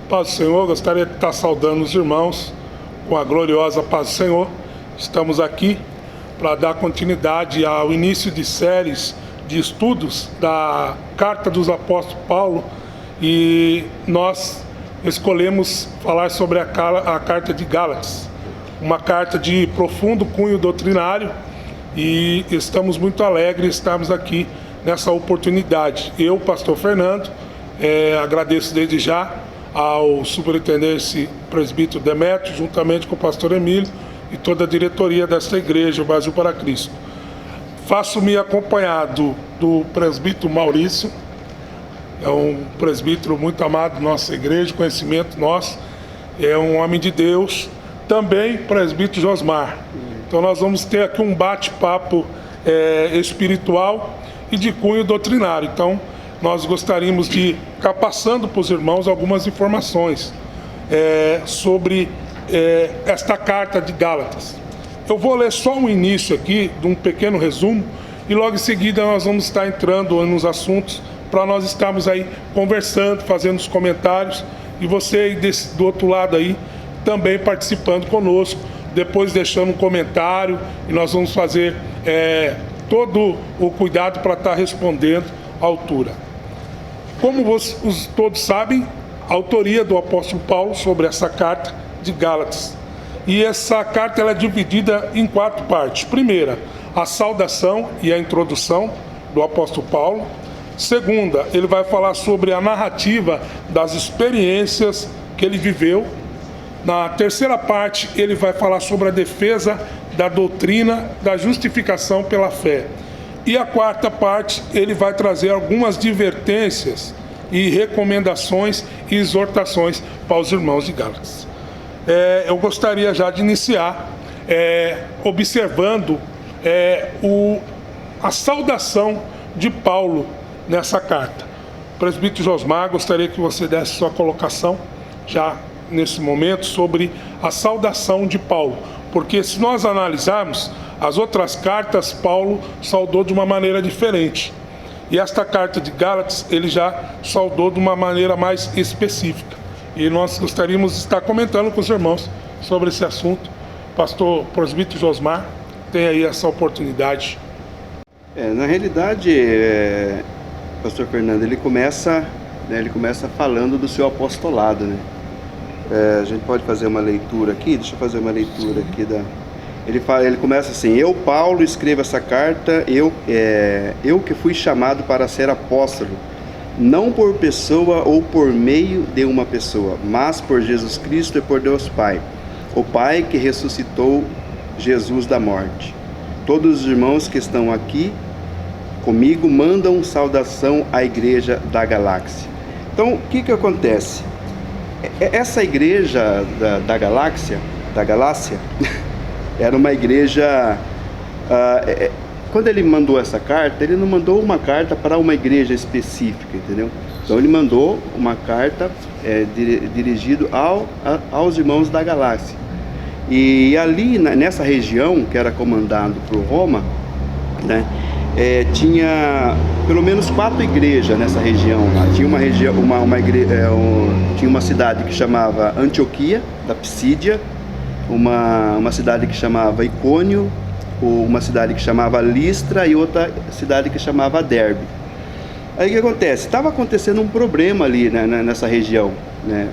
Paz do Senhor, gostaria de estar saudando os irmãos com a gloriosa paz do Senhor. Estamos aqui para dar continuidade ao início de séries de estudos da Carta dos Apóstolos Paulo, e nós escolhemos falar sobre a Carta de Gálatas, uma carta de profundo cunho doutrinário, e estamos muito alegres de estarmos aqui nessa oportunidade. Eu, pastor Fernando, agradeço desde já ao superintendente presbítero Demétrio, juntamente com o pastor Emílio e toda a diretoria desta igreja, o Brasil para Cristo. Faço-me acompanhado do presbítero Maurício, é um presbítero muito amado da nossa igreja, conhecimento nosso, é um homem de Deus, também presbítero Josmar. Então nós vamos ter aqui um bate-papo espiritual e de cunho doutrinário. Então nós gostaríamos de ficar passando para os irmãos algumas informações sobre esta carta de Gálatas. Eu vou ler só um início aqui, de um pequeno resumo, e logo em seguida nós vamos estar entrando nos assuntos, para nós estarmos aí conversando, fazendo os comentários, e você aí do outro lado aí também participando conosco, depois deixando um comentário, e nós vamos fazer todo o cuidado para estar respondendo à altura. Como vocês todos sabem, a autoria do apóstolo Paulo sobre essa carta de Gálatas. E essa carta ela é dividida em 4 partes. Primeira, a saudação e a introdução do apóstolo Paulo. Segunda, ele vai falar sobre a narrativa das experiências que ele viveu. Na terceira parte, ele vai falar sobre a defesa da doutrina da justificação pela fé. E a quarta parte, ele vai trazer algumas advertências e recomendações e exortações para os irmãos de Gálatas. Eu gostaria já de iniciar observando a saudação de Paulo nessa carta. Presbítero Josmar, gostaria que você desse sua colocação já nesse momento sobre a saudação de Paulo, porque se nós analisarmos as outras cartas, Paulo saudou de uma maneira diferente, e esta carta de Gálatas ele já saudou de uma maneira mais específica, e nós gostaríamos de estar comentando com os irmãos sobre esse assunto. Pastor presbítero Josmar tem aí essa oportunidade. Na realidade, pastor Fernando, ele começa falando do seu apostolado, né? A gente pode fazer uma leitura aqui, deixa eu fazer uma leitura aqui ele começa assim: eu, Paulo, escrevo essa carta, eu que fui chamado para ser apóstolo, não por pessoa ou por meio de uma pessoa, mas por Jesus Cristo e por Deus Pai, o Pai que ressuscitou Jesus da morte. Todos os irmãos que estão aqui comigo mandam saudação à igreja da Galáxia. Então, o que acontece? Essa igreja da Galáxia, era uma igreja... quando ele mandou essa carta, ele não mandou uma carta para uma igreja específica, entendeu? Então ele mandou uma carta dirigida aos irmãos da Galáxia. E ali, nessa região, que era comandado por Roma, né, tinha pelo menos 4 igrejas nessa região lá. Tinha tinha uma cidade que chamava Antioquia, da Psídia, uma cidade que chamava Icônio, uma cidade que chamava Listra e outra cidade que chamava Derbe. Aí o que acontece? Estava acontecendo um problema ali, né, nessa região, né?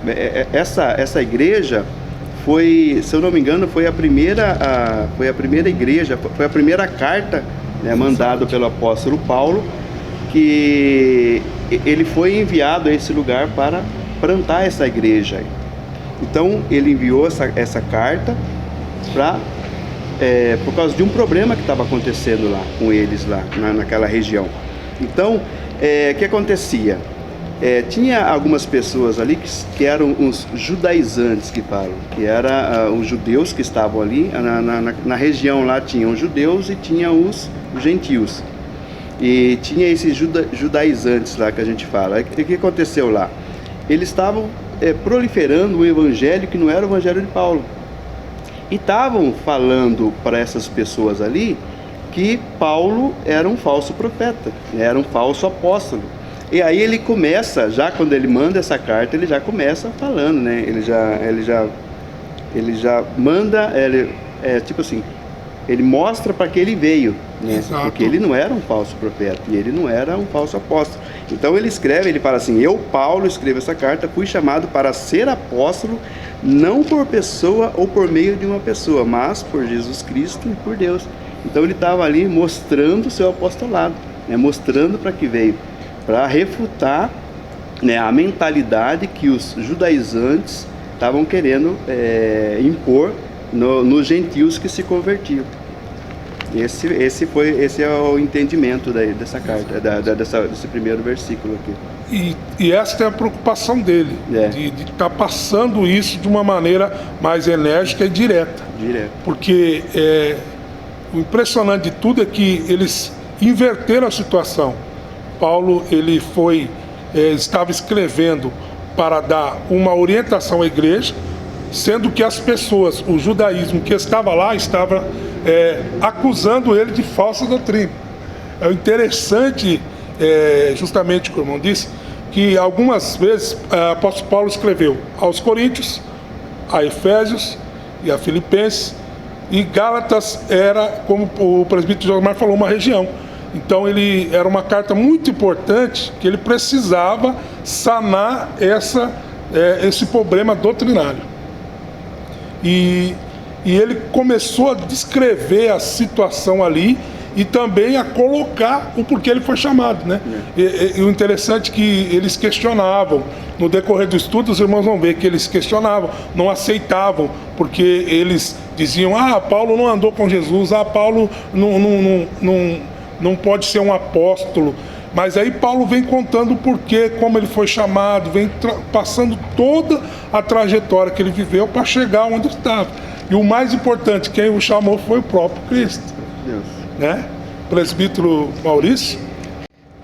Essa igreja foi, se eu não me engano, foi a primeira igreja, foi a primeira carta, né, mandada pelo apóstolo Paulo, que ele foi enviado a esse lugar para plantar essa igreja. Então ele enviou essa carta por causa de um problema que estava acontecendo lá com eles lá naquela região. Então o que acontecia? Tinha algumas pessoas ali que eram os judaizantes, que falam, que eram os judeus que estavam ali na região lá. Tinham os judeus e tinha os gentios, e tinha esses judaizantes lá que a gente fala. O que aconteceu lá? Eles estavam proliferando um evangelho que não era o evangelho de Paulo, e estavam falando para essas pessoas ali que Paulo era um falso profeta, era um falso apóstolo. E aí ele começa, já quando ele manda essa carta, ele já começa falando, né? Ele já manda, tipo assim, ele mostra para que ele veio, né? Exato. Porque ele não era um falso profeta e ele não era um falso apóstolo. Então ele escreve, ele fala assim: eu, Paulo, escrevo essa carta, fui chamado para ser apóstolo, não por pessoa ou por meio de uma pessoa, mas por Jesus Cristo e por Deus. Então ele estava ali mostrando o seu apostolado, né? Mostrando para que veio, para refutar, né, a mentalidade que os judaizantes estavam querendo impor nos gentios que se convertiam. Esse é o entendimento dessa carta, desse primeiro versículo aqui. E essa é a preocupação dele, de estar passando isso de uma maneira mais enérgica e direta. Porque o impressionante de tudo é que eles inverteram a situação. Paulo ele estava escrevendo para dar uma orientação à igreja, sendo que as pessoas, o judaísmo que estava lá, estava acusando ele de falsa doutrina. É interessante, justamente o que o irmão disse, que algumas vezes o apóstolo Paulo escreveu aos Coríntios, a Efésios e a Filipenses, e Gálatas era, como o presbítero Josmar falou, uma região. Então era uma carta muito importante, que ele precisava sanar esse problema doutrinário. E ele começou a descrever a situação ali e também a colocar o porquê ele foi chamado, né? E o interessante é que eles questionavam. No decorrer do estudo, os irmãos vão ver que eles questionavam, não aceitavam, porque eles diziam: Paulo não andou com Jesus, Paulo não pode ser um apóstolo. Mas aí Paulo vem contando o porquê, como ele foi chamado, vem passando toda a trajetória que ele viveu para chegar onde estava. E o mais importante, quem o chamou foi o próprio Cristo. Deus. Né? Presbítero Maurício.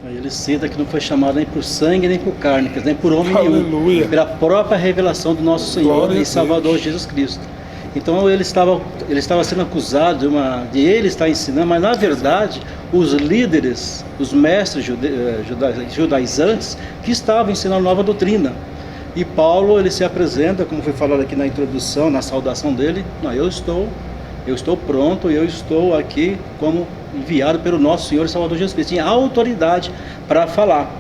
Ele cita que não foi chamado nem por sangue, nem por carne, nem por homem Aleluia. nenhum, pela própria revelação do nosso Senhor Glória e Salvador Jesus Cristo. Então ele estava sendo acusado de ele estar ensinando, mas na verdade os líderes, os mestres judaizantes que estavam ensinando nova doutrina. E Paulo ele se apresenta, como foi falado aqui na introdução, na saudação dele: não, eu estou pronto, eu estou aqui como enviado pelo nosso Senhor e Salvador Jesus Cristo. Tinha autoridade para falar,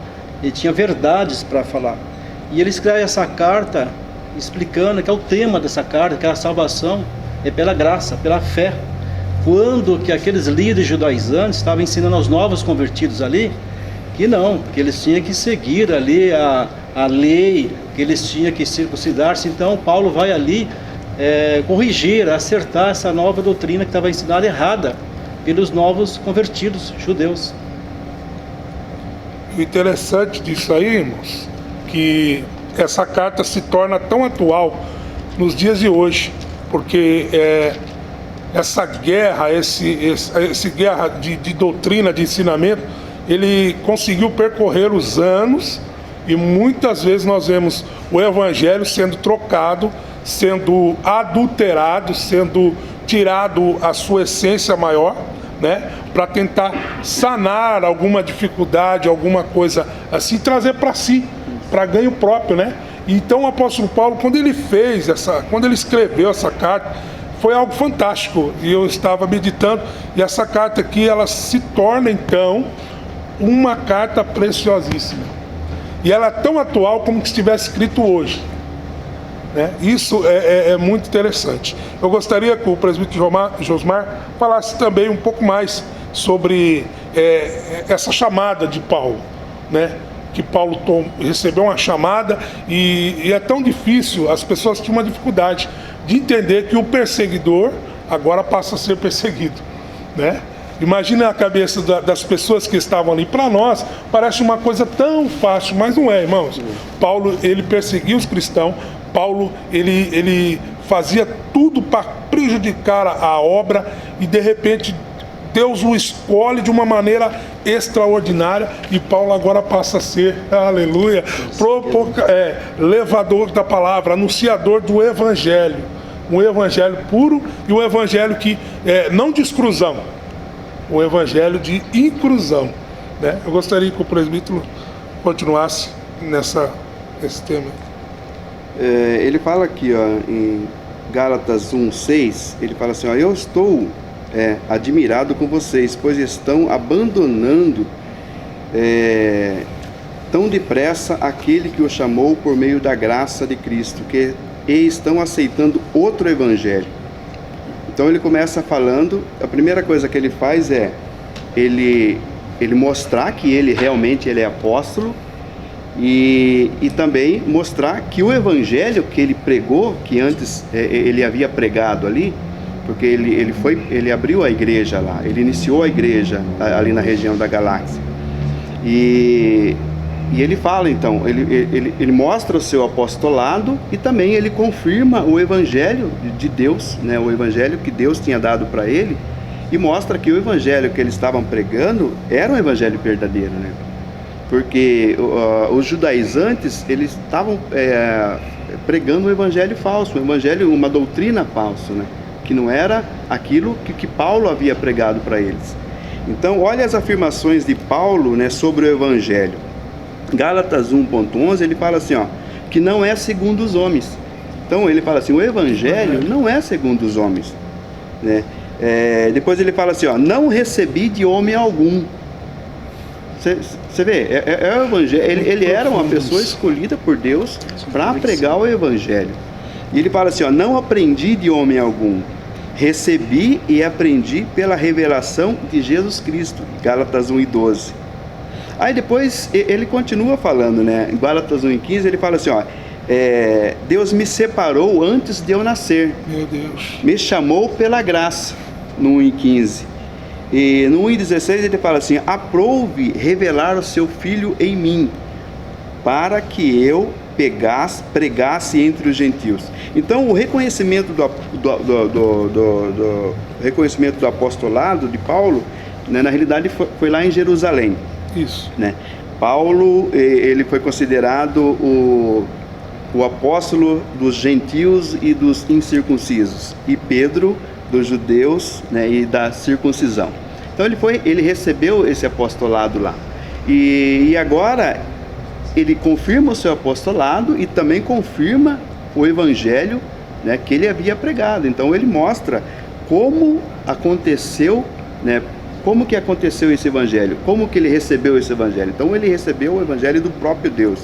ele tinha verdades para falar. E ele escreve essa carta explicando que é o tema dessa carta, que a salvação é pela graça, pela fé. Quando que aqueles líderes judaizantes estavam ensinando aos novos convertidos ali, que não, que eles tinham que seguir ali a lei, que eles tinham que circuncidar-se. Então Paulo vai ali corrigir, acertar essa nova doutrina que estava ensinada errada pelos novos convertidos judeus. O interessante disso aí, irmãos, que essa carta se torna tão atual nos dias de hoje, porque essa guerra, esse guerra de doutrina, de ensinamento, ele conseguiu percorrer os anos, e muitas vezes nós vemos o evangelho sendo trocado, sendo adulterado, sendo tirado a sua essência maior, né, para tentar sanar alguma dificuldade, alguma coisa assim, trazer para si, para ganho próprio, né? Então o apóstolo Paulo, quando ele escreveu essa carta, foi algo fantástico, e eu estava meditando, e essa carta aqui, ela se torna então uma carta preciosíssima, e ela é tão atual como se estivesse escrito hoje, né? Isso é muito interessante. Eu gostaria que o presbítero Josmar falasse também um pouco mais sobre essa chamada de Paulo, né? Que Paulo recebeu uma chamada, e é tão difícil, as pessoas tinham uma dificuldade de entender que o perseguidor agora passa a ser perseguido, né? Imagina a cabeça das pessoas que estavam ali. Para nós parece uma coisa tão fácil, mas não é, irmãos. Paulo, ele perseguia os cristãos. Paulo, ele fazia tudo para prejudicar a obra, e de repente Deus o escolhe de uma maneira extraordinária, e Paulo agora passa a ser, aleluia, levador da palavra, anunciador do evangelho, um evangelho puro, e um evangelho que não de exclusão, um evangelho de inclusão, né? Eu gostaria que o presbítero continuasse nesse tema. Ele fala aqui, ó, em Gálatas 1:6, ele fala assim, ó, eu estou admirado com vocês, pois estão abandonando tão depressa aquele que o chamou por meio da graça de Cristo, e estão aceitando outro evangelho. Então ele começa falando, a primeira coisa que ele faz é ele mostrar que ele realmente é apóstolo, e também mostrar que o evangelho que ele pregou, que antes ele havia pregado ali, porque ele abriu a igreja lá, ele iniciou a igreja ali na região da Galáxia, e ele fala, então, ele mostra o seu apostolado, e também ele confirma o evangelho de Deus, né, o evangelho que Deus tinha dado para ele, e mostra que o evangelho que eles estavam pregando era um evangelho verdadeiro, né? Porque os judaizantes, eles estavam pregando um evangelho falso, uma doutrina falsa, né? Que não era aquilo que Paulo havia pregado para eles. Então, olha as afirmações de Paulo, né, sobre o evangelho. Gálatas 1:11, ele fala assim, ó, que não é segundo os homens. Então ele fala assim, o evangelho não é segundo os homens, né? Depois ele fala assim, ó, não recebi de homem algum. Você vê, o evangelho, ele era uma pessoa escolhida por Deus para pregar o evangelho. E ele fala assim, ó, não aprendi de homem algum, recebi e aprendi pela revelação de Jesus Cristo. Gálatas 1:12. Aí depois ele continua falando, né? Em Gálatas 1:15 ele fala assim, ó, Deus me separou antes de eu nascer. Meu Deus. Me chamou pela graça, no 1:15. E no 1:16 ele fala assim, aprouve revelar o seu Filho em mim, para que eu pregasse entre os gentios. Então o reconhecimento reconhecimento do apostolado de Paulo, né, na realidade foi lá em Jerusalém. Isso. Né? Paulo, ele foi considerado o apóstolo dos gentios e dos incircuncisos, e Pedro dos judeus, né, e da circuncisão. Então ele recebeu esse apostolado lá, e agora ele confirma o seu apostolado e também confirma o evangelho, né, que ele havia pregado. Então ele mostra como aconteceu, né, como que aconteceu esse evangelho, como que ele recebeu esse evangelho. Então ele recebeu o evangelho do próprio Deus,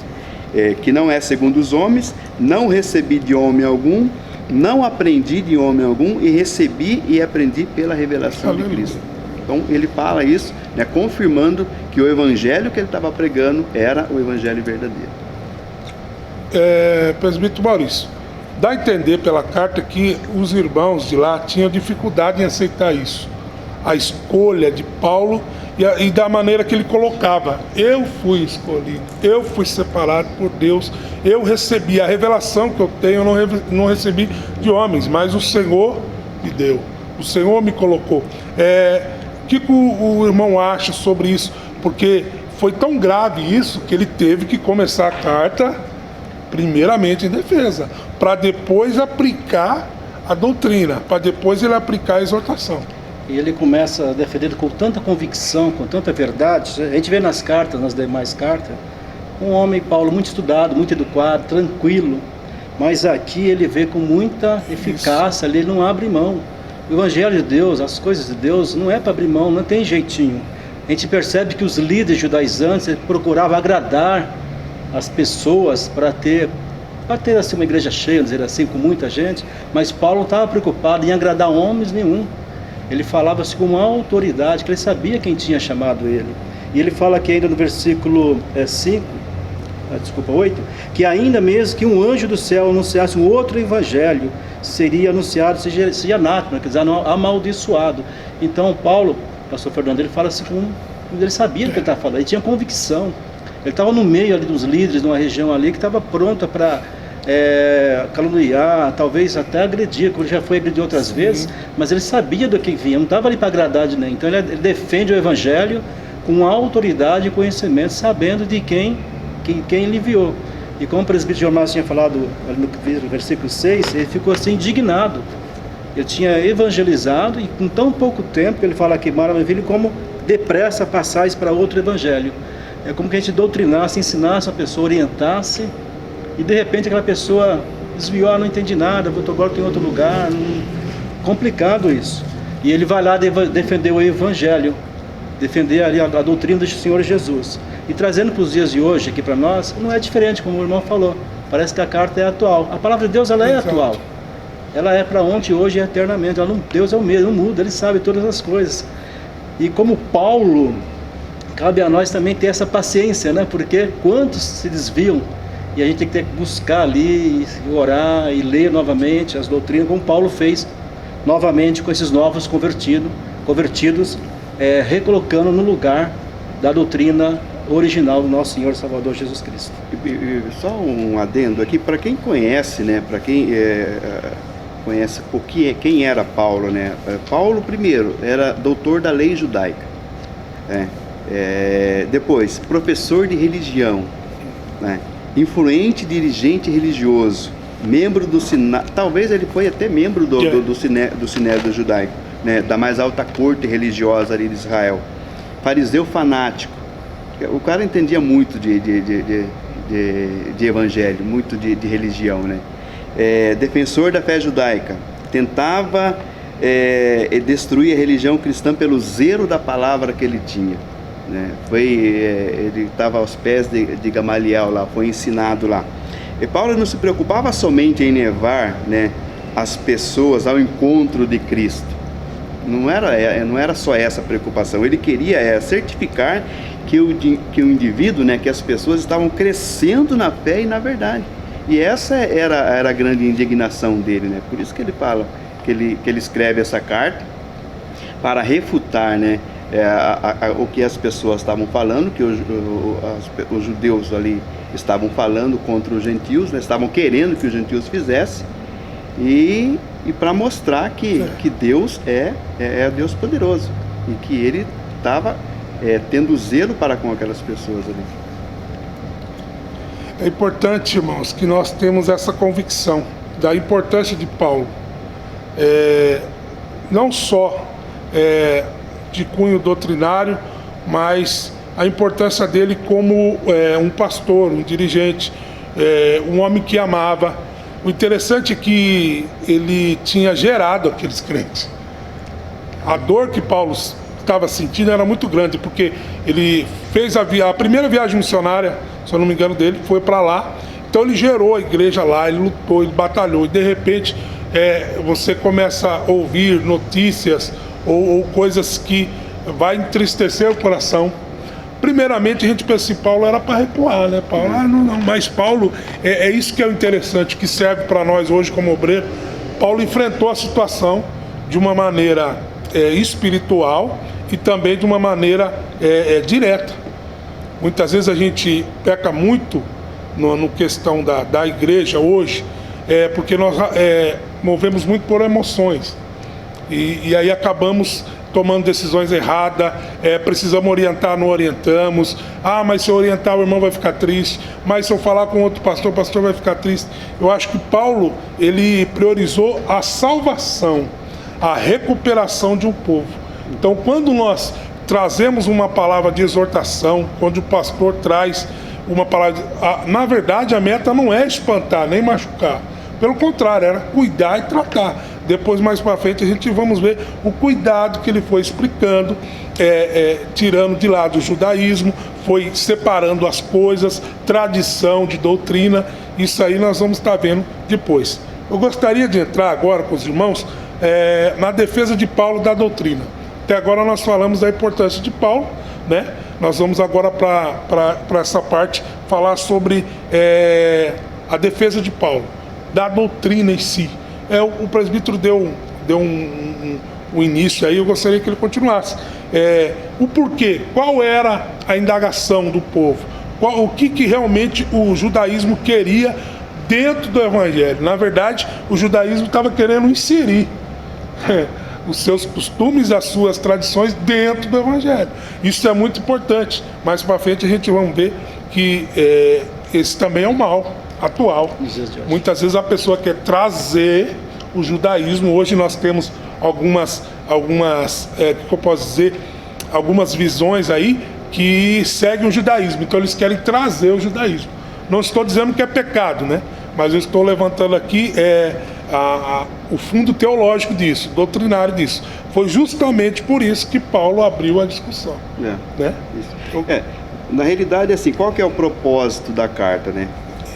que não é segundo os homens, não recebi de homem algum, não aprendi de homem algum, e recebi e aprendi pela revelação de Cristo. Então ele fala isso, né, confirmando que o evangelho que ele estava pregando era o evangelho verdadeiro. Presbítero Maurício, dá a entender pela carta que os irmãos de lá tinham dificuldade em aceitar isso, a escolha de Paulo e da maneira que ele colocava: eu fui escolhido, eu fui separado por Deus, eu recebi a revelação que eu tenho, eu não recebi de homens, mas o Senhor me deu, o Senhor me colocou. O que o irmão acha sobre isso? Porque foi tão grave isso que ele teve que começar a carta primeiramente em defesa, para depois aplicar a doutrina, para depois ele aplicar a exortação. E ele começa a defender com tanta convicção, com tanta verdade. A gente vê nas cartas, nas demais cartas, um homem, Paulo, muito estudado, muito educado, tranquilo, mas aqui ele vê com muita eficácia, ele não abre mão. O evangelho de Deus, as coisas de Deus, não é para abrir mão, não tem jeitinho. A gente percebe que os líderes judaizantes procuravam agradar as pessoas para ter assim, uma igreja cheia, dizer assim, com muita gente, mas Paulo não estava preocupado em agradar homens nenhum. Ele falava assim com uma autoridade, que ele sabia quem tinha chamado ele. E ele fala aqui ainda no versículo 8, que ainda mesmo que um anjo do céu anunciasse um outro evangelho, seria anunciado, seja anátema, quer dizer, amaldiçoado. Então Paulo, pastor Fernando, ele fala assim, ele sabia do que ele estava falando, ele tinha convicção. Ele estava no meio ali dos líderes, numa região ali que estava pronta para caluniar, talvez até agredir, como já foi agredir outras vezes, mas ele sabia do que vinha, não estava ali para agradar de ninguém. Então ele defende o evangelho com autoridade e conhecimento, sabendo de quem ele enviou. E como o presbítero Jormás tinha falado no versículo 6, ele ficou assim indignado. Ele tinha evangelizado e com tão pouco tempo, ele fala aqui, maravilha, como depressa passais para outro evangelho. É como que a gente doutrinasse, ensinasse a pessoa, orientasse, e de repente aquela pessoa desviou, não entendi nada, vou agora em outro lugar. Complicado isso. E ele vai lá defender o Evangelho, defender ali a doutrina do Senhor Jesus. E trazendo para os dias de hoje aqui para nós, não é diferente, como o irmão falou. Parece que a carta é atual. A palavra de Deus, ela é atual. Ela é para ontem, hoje e eternamente. Deus é o mesmo, não muda, Ele sabe todas as coisas. E como Paulo, cabe a nós também ter essa paciência, né? Porque quantos se desviam, e a gente tem que buscar ali, orar e ler novamente as doutrinas, como Paulo fez novamente com esses novos convertidos, recolocando no lugar da doutrina original do nosso Senhor e Salvador Jesus Cristo. E só um adendo aqui, para quem conhece, né, para quem conhece quem era Paulo, né? Paulo, primeiro, era doutor da lei judaica, né? Depois, professor de religião, né? Influente dirigente religioso, membro do Sinédrio, talvez ele foi até membro do Sinédrio judaico, né? Da mais alta corte religiosa ali de Israel, fariseu fanático. O cara entendia muito de evangelho, muito de religião, né? Defensor da fé judaica, tentava destruir a religião cristã pelo zelo da palavra que ele tinha, né? Ele estava aos pés de Gamaliel lá, foi ensinado lá. E Paulo não se preocupava somente em levar, né, as pessoas ao encontro de Cristo. Não era só essa a preocupação. Ele queria certificar que o indivíduo, né, que as pessoas estavam crescendo na fé e na verdade. E essa era a grande indignação dele, né? Por isso que ele fala, que ele escreve essa carta para refutar, né, o que as pessoas estavam falando, que os judeus ali estavam falando contra os gentios, né, estavam querendo que os gentios fizessem, e para mostrar que Deus é Deus poderoso, e que ele estava tendo zelo para com aquelas pessoas ali. É importante, irmãos, que nós temos essa convicção da importância de Paulo, não só de cunho doutrinário, mas a importância dele como um pastor, um dirigente, um homem que amava. O interessante é que ele tinha gerado aqueles crentes. A dor que Paulo estava sentindo era muito grande, porque ele fez a primeira viagem missionária, se eu não me engano, dele, foi para lá. Então ele gerou a igreja lá, ele lutou, ele batalhou, e de repente você começa a ouvir notícias ou coisas que vai entristecer o coração. Primeiramente a gente pensa assim, Paulo era para recuar, né? Paulo, não, mas Paulo, é isso que é o interessante, que serve para nós hoje como obreiro. Paulo enfrentou a situação de uma maneira espiritual e também de uma maneira direta. Muitas vezes a gente peca muito no questão da igreja hoje, porque nós movemos muito por emoções, e aí acabamos tomando decisões erradas, precisamos orientar, não orientamos. Mas se eu orientar, o irmão vai ficar triste. Mas se eu falar com outro pastor, o pastor vai ficar triste. Eu acho que Paulo, ele priorizou a salvação, a recuperação de um povo. Então, quando nós trazemos uma palavra de exortação, quando o pastor traz uma palavra, na verdade a meta não é espantar, nem machucar. Pelo contrário, era cuidar e tratar. Depois, mais para frente, a gente vamos ver o cuidado que ele foi explicando, tirando de lado o judaísmo, foi separando as coisas, tradição de doutrina. Isso aí nós vamos estar vendo depois. Eu gostaria de entrar agora com os irmãos na defesa de Paulo da doutrina. Até agora nós falamos da importância de Paulo, né? Nós vamos agora para essa parte falar sobre a defesa de Paulo, da doutrina em si. O presbítero deu um início aí, eu gostaria que ele continuasse. O porquê, qual era a indagação do povo, o que realmente o judaísmo queria dentro do evangelho. Na verdade, o judaísmo estava querendo inserir os seus costumes, as suas tradições dentro do evangelho. Isso é muito importante. Mais para frente a gente vai ver que esse também é um mal atual. Muitas vezes a pessoa quer trazer o judaísmo. Hoje nós temos algumas que eu posso dizer, algumas visões aí que seguem o judaísmo. Então eles querem trazer o judaísmo. Não estou dizendo que é pecado, né? Mas eu estou levantando aqui o fundo teológico disso, doutrinário disso. Foi justamente por isso que Paulo abriu a discussão. Né? Na realidade, assim, qual que é o propósito da carta, né?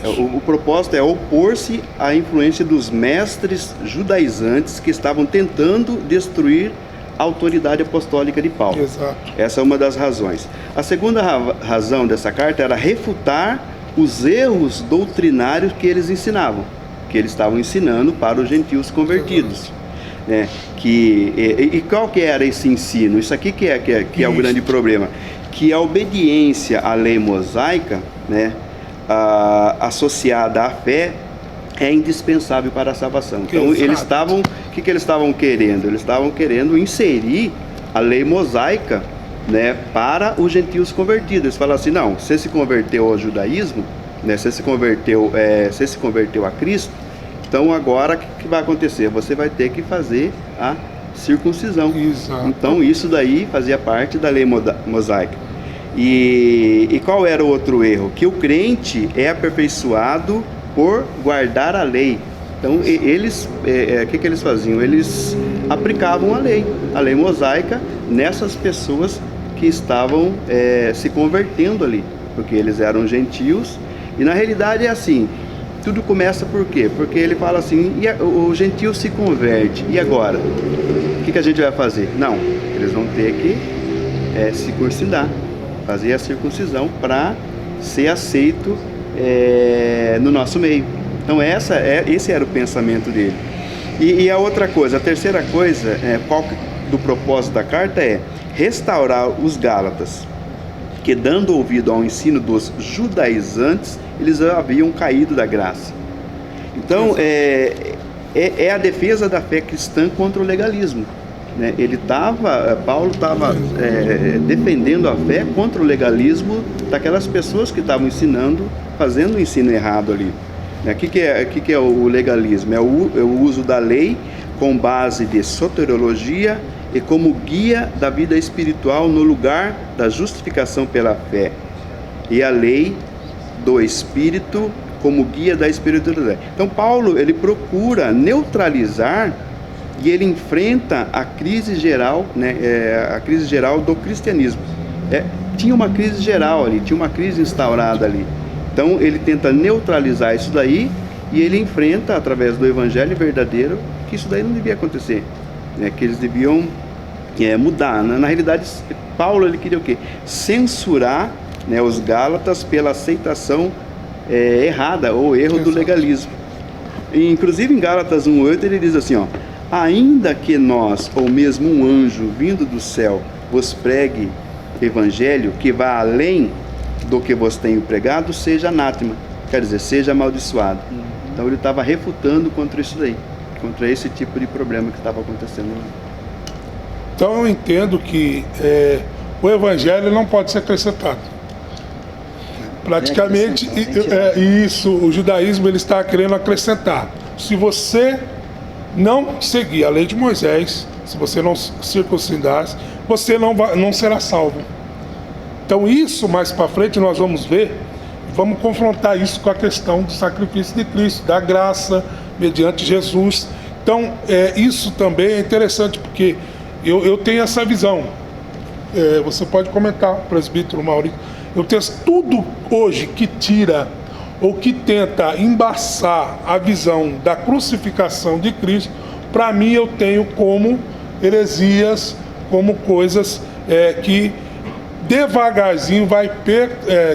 O propósito é opor-se à influência dos mestres judaizantes que estavam tentando destruir a autoridade apostólica de Paulo. Exato. Essa é uma das razões. A segunda razão dessa carta era refutar os erros doutrinários que eles ensinavam, que eles estavam ensinando para os gentios convertidos. Né? E qual que era esse ensino? Isso aqui que é o grande problema. Que a obediência à lei mosaica, né, associada à fé, é indispensável para a salvação. Então, eles estavam, o que eles estavam querendo? Eles estavam querendo inserir a lei mosaica, né, para os gentios convertidos. Eles falaram assim: não, você se converteu ao judaísmo, né, você se converteu a Cristo, então agora o que vai acontecer? Você vai ter que fazer a circuncisão. Exato. Então isso daí fazia parte da lei mosaica. E qual era o outro erro? Que o crente é aperfeiçoado por guardar a lei. Então eles, o que eles faziam? Eles aplicavam a lei mosaica nessas pessoas que estavam se convertendo ali, porque eles eram gentios. E na realidade é assim, tudo começa por quê? Porque ele fala assim: o gentio se converte, e agora? O que a gente vai fazer? Não, eles vão ter que circuncidar, fazer a circuncisão para ser aceito no nosso meio. Então esse era o pensamento dele. E a outra coisa, a terceira coisa, do propósito da carta é restaurar os Gálatas, que dando ouvido ao ensino dos judaizantes, eles haviam caído da graça. Então é a defesa da fé cristã contra o legalismo, né? Paulo estava defendendo a fé contra o legalismo daquelas pessoas que estavam fazendo o ensino errado ali. O que é o legalismo? É o uso da lei com base de soteriologia e como guia da vida espiritual no lugar da justificação pela fé, e a lei do Espírito como guia da espiritualidade. Então Paulo, ele procura neutralizar e ele enfrenta a crise geral, né, a crise geral do cristianismo. Tinha uma crise geral ali, tinha uma crise instaurada ali. Então ele tenta neutralizar isso daí e ele enfrenta através do evangelho verdadeiro que isso daí não devia acontecer, né, que eles deviam mudar. Na realidade, Paulo, ele queria o quê? Censurar, né, os Gálatas pela aceitação errada ou erro do legalismo. E, inclusive em Gálatas 1:8 ele diz assim: ainda que nós, ou mesmo um anjo vindo do céu, vos pregue evangelho que vá além do que vos tenho pregado, seja anátema, quer dizer, seja amaldiçoado. Então ele estava refutando contra isso daí, contra esse tipo de problema que estava acontecendo lá. Então eu entendo que o evangelho não pode ser acrescentado. Praticamente isso, o judaísmo ele está querendo acrescentar. Se você não seguir a lei de Moisés, se você não circuncidar, você não será salvo. Então isso mais para frente nós vamos ver, vamos confrontar isso com a questão do sacrifício de Cristo, da graça mediante Jesus. Então isso também é interessante, porque eu tenho essa visão. Você pode comentar, presbítero Maurício. Eu tenho tudo hoje que tira ou que tenta embaçar a visão da crucificação de Cristo. Para mim eu tenho como heresias, como coisas que devagarzinho vai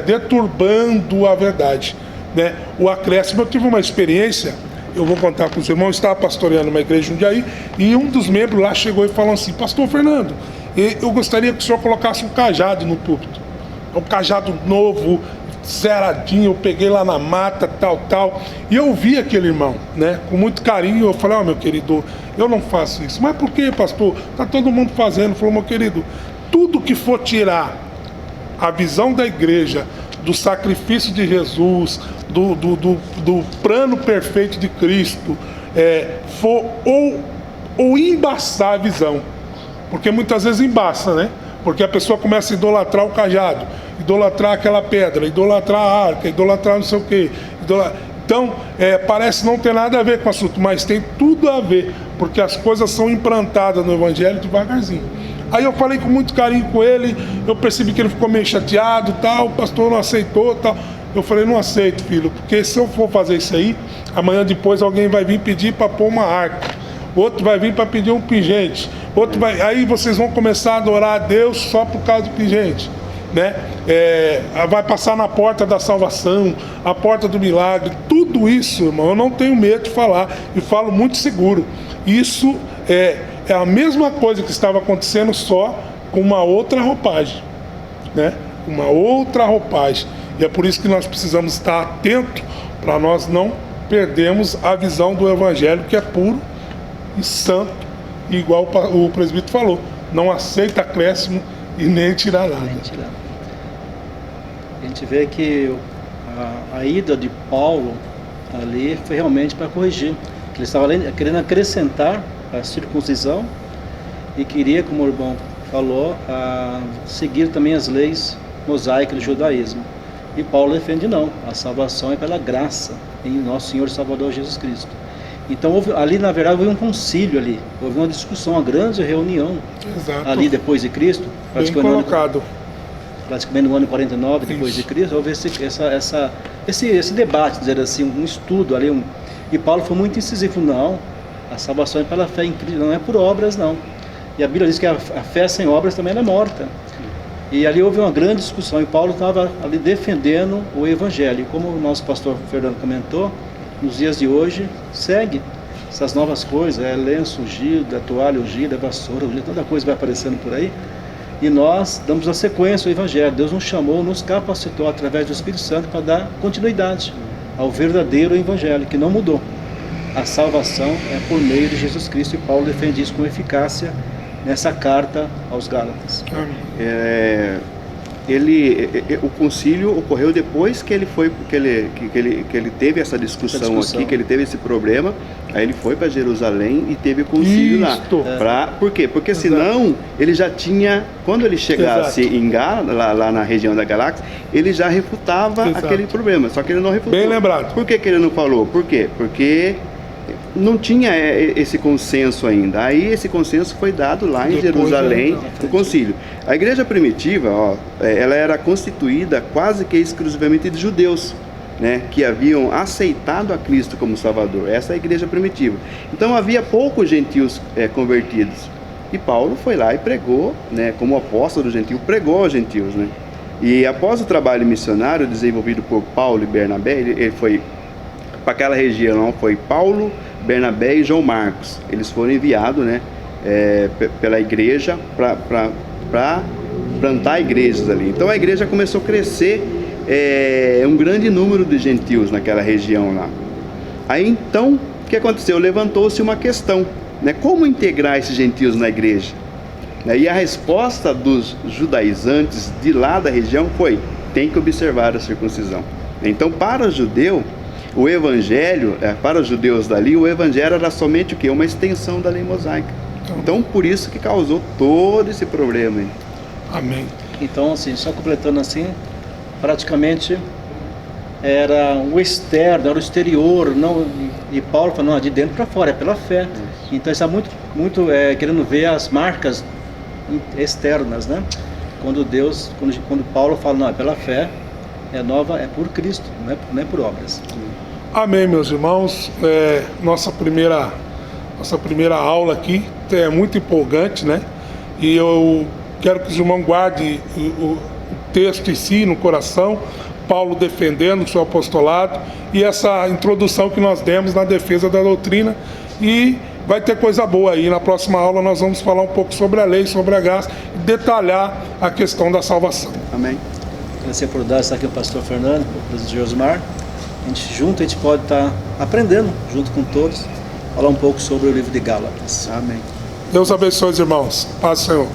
deturbando a verdade, né? O acréscimo, eu tive uma experiência, eu vou contar com os irmãos. Eu estava pastoreando uma igreja em Jundiaí e um dos membros lá chegou e falou assim: pastor Fernando, eu gostaria que o senhor colocasse um cajado no púlpito, um cajado novo, zeradinho, eu peguei lá na mata, tal, e eu vi aquele irmão, né, com muito carinho. Eu falei: meu querido, eu não faço isso. Mas por que, pastor? Está todo mundo fazendo. Ele falou: meu querido, tudo que for tirar a visão da igreja, do sacrifício de Jesus, do plano perfeito de Cristo, for ou embaçar a visão, porque muitas vezes embaça, né? Porque a pessoa começa a idolatrar o cajado, idolatrar aquela pedra, idolatrar a arca, idolatrar não sei o quê. Então, parece não ter nada a ver com o assunto, mas tem tudo a ver, porque as coisas são implantadas no Evangelho devagarzinho. Aí eu falei com muito carinho com ele, eu percebi que ele ficou meio chateado, tal, o pastor não aceitou, tal. Eu falei, não aceito, filho, porque se eu for fazer isso aí, amanhã depois alguém vai vir pedir para pôr uma arca, outro vai vir para pedir um pingente, aí vocês vão começar a adorar a Deus só por causa do pingente, né? Vai passar na porta da salvação, a porta do milagre, tudo isso, irmão, eu não tenho medo de falar, e falo muito seguro. Isso é a mesma coisa que estava acontecendo, só com uma outra roupagem, né? Uma outra roupagem. E é por isso que nós precisamos estar atentos para nós não perdermos a visão do Evangelho, que é puro e santo, igual o presbítero falou, não aceita acréscimo e nem tirar nada. A gente vê que a ida de Paulo ali foi realmente para corrigir, que ele estava querendo acrescentar a circuncisão e queria, como o irmão falou, seguir também as leis mosaicas do judaísmo. E Paulo defende não, a salvação é pela graça em nosso Senhor e Salvador Jesus Cristo. Então ali na verdade houve um concílio ali, houve uma discussão, uma grande reunião. Exato. Ali depois de Cristo, bem colocado. Praticamente no ano 49 depois de Cristo, houve esse debate, dizer assim, um estudo ali, e Paulo foi muito incisivo, não, a salvação é pela fé em Cristo, não é por obras não. E a Bíblia diz que a fé sem obras também é morta. E ali houve uma grande discussão e Paulo estava ali defendendo o Evangelho. E como o nosso pastor Fernando comentou, nos dias de hoje segue essas novas coisas, lenço ungido, toalha ungida, vassoura ungida, toda coisa vai aparecendo por aí. E nós damos a sequência ao Evangelho. Deus nos chamou, nos capacitou através do Espírito Santo para dar continuidade ao verdadeiro Evangelho, que não mudou. A salvação é por meio de Jesus Cristo, e Paulo defende isso com eficácia nessa carta aos Gálatas. O concílio ocorreu depois que ele foi, que ele teve essa discussão aqui, que ele teve esse problema. Aí ele foi para Jerusalém e teve o concílio lá. Por quê? Porque senão ele já tinha, quando ele chegasse em lá na região da Galáxia, ele já refutava aquele problema. Só que ele não refutou. Bem lembrado. Por que ele não falou? Por quê? Porque não tinha esse consenso ainda. Aí esse consenso foi dado lá em Jerusalém, no concílio. A igreja primitiva, ela era constituída quase que exclusivamente de judeus, né, que haviam aceitado a Cristo como Salvador. Essa é a igreja primitiva. Então havia poucos gentios convertidos. E Paulo foi lá e pregou, né, como apóstolo gentil, pregou aos gentios, né? E após o trabalho missionário desenvolvido por Paulo e Bernabé, ele foi para aquela região, foi Paulo, Bernabé e João Marcos. Eles foram enviados, né, pela igreja para plantar igrejas ali. Então a igreja começou a crescer, um grande número de gentios naquela região lá. Aí então, o que aconteceu? Levantou-se uma questão, né, como integrar esses gentios na igreja? E a resposta dos judaizantes de lá da região foi: tem que observar a circuncisão. Então, para o judeu, o evangelho, para os judeus dali, o evangelho era somente o quê? Uma extensão da lei mosaica. Então, por isso que causou todo esse problema aí. Amém. Então, assim, só completando assim, praticamente era o externo, era o exterior, não, e Paulo falou, não, de dentro para fora, é pela fé. Então, está muito querendo ver as marcas externas, né? Quando Paulo fala, não, é pela fé, é por Cristo, não é por obras. Amém, meus irmãos. Nossa primeira aula aqui é muito empolgante, né? E eu quero que os irmãos guardem o texto em si, no coração, Paulo defendendo o seu apostolado e essa introdução que nós demos na defesa da doutrina. E vai ter coisa boa aí. Na próxima aula nós vamos falar um pouco sobre a lei, sobre a graça e detalhar a questão da salvação. Amém. Agradecer por dar aqui o pastor Fernando, o presidente Josmar. A gente pode estar aprendendo, junto com todos, falar um pouco sobre o livro de Gálatas. Amém. Deus abençoe os irmãos. Paz do Senhor.